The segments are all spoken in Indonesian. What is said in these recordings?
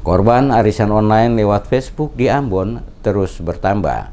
Korban arisan online lewat Facebook di Ambon terus bertambah.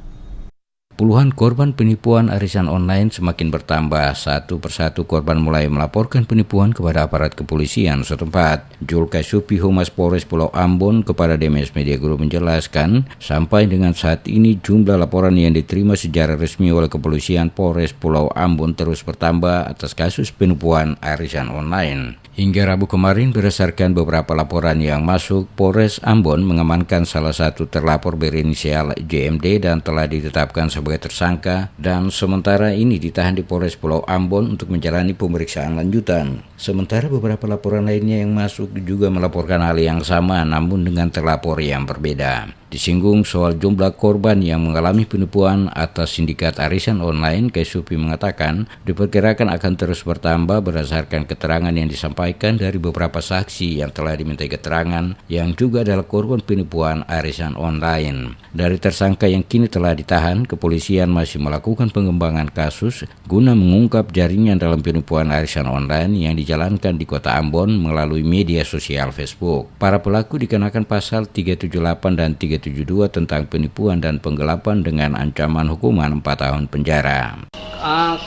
Puluhan korban penipuan arisan online semakin bertambah. Satu persatu korban mulai melaporkan penipuan kepada aparat kepolisian setempat. Jul Kasupi Humas Polres Pulau Ambon kepada DMS Media Group menjelaskan, sampai dengan saat ini jumlah laporan yang diterima secara resmi oleh kepolisian Polres Pulau Ambon terus bertambah atas kasus penipuan arisan online. Hingga Rabu kemarin, berdasarkan beberapa laporan yang masuk, Polres Ambon mengamankan salah satu terlapor berinisial JMD dan telah ditetapkan sebagai tersangka, dan sementara ini ditahan di Polres Pulau Ambon untuk menjalani pemeriksaan lanjutan. Sementara beberapa laporan lainnya yang masuk juga melaporkan hal yang sama namun dengan terlapor yang berbeda. Disinggung soal jumlah korban yang mengalami penipuan atas sindikat arisan online, Kasupi mengatakan diperkirakan akan terus bertambah berdasarkan keterangan yang disampaikan dari beberapa saksi yang telah dimintai keterangan yang juga adalah korban penipuan arisan online. Dari tersangka yang kini telah ditahan, kepolisian masih melakukan pengembangan kasus guna mengungkap jaringan dalam penipuan arisan online yang dijalankan di Kota Ambon melalui media sosial Facebook. Para pelaku dikenakan pasal 378 dan 372 tentang penipuan dan penggelapan dengan ancaman hukuman 4 tahun penjara.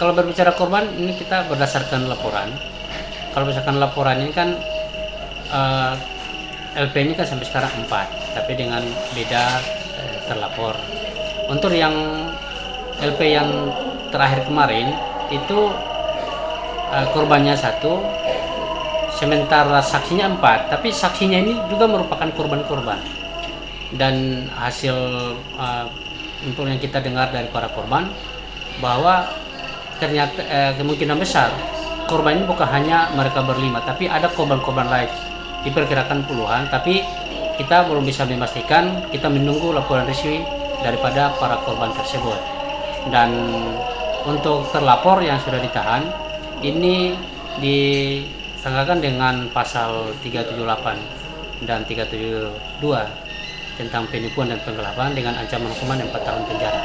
Kalau berbicara korban, ini kita berdasarkan laporan. Kalau misalkan laporan ini kan LP-nya kan sampai sekarang 4, tapi dengan beda terlapor. Untuk yang LP yang terakhir kemarin itu korbannya 1, sementara saksinya 4, tapi saksinya ini juga merupakan korban-korban. Dan hasil untuk yang kita dengar dari para korban bahwa ternyata kemungkinan besar korban ini bukan hanya mereka berlima, tapi ada korban-korban lain, diperkirakan puluhan, tapi kita belum bisa memastikan. Kita menunggu laporan resmi daripada para korban tersebut. Dan untuk terlapor yang sudah ditahan ini disangkakan dengan pasal 378 dan 372 tentang penipuan dan penggelapan dengan ancaman hukuman 4 tahun penjara.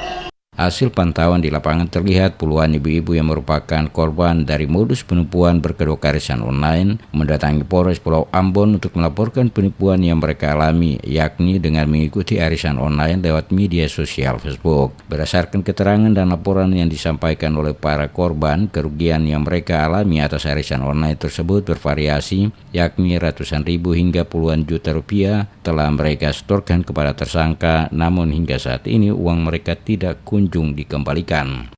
Hasil pantauan di lapangan terlihat puluhan ibu-ibu yang merupakan korban dari modus penipuan berkedok arisan online mendatangi Polres Pulau Ambon untuk melaporkan penipuan yang mereka alami, yakni dengan mengikuti arisan online lewat media sosial Facebook. Berdasarkan keterangan dan laporan yang disampaikan oleh para korban, kerugian yang mereka alami atas arisan online tersebut bervariasi, yakni ratusan ribu hingga puluhan juta rupiah telah mereka setorkan kepada tersangka, namun hingga saat ini uang mereka tidak kunjung dikembalikan.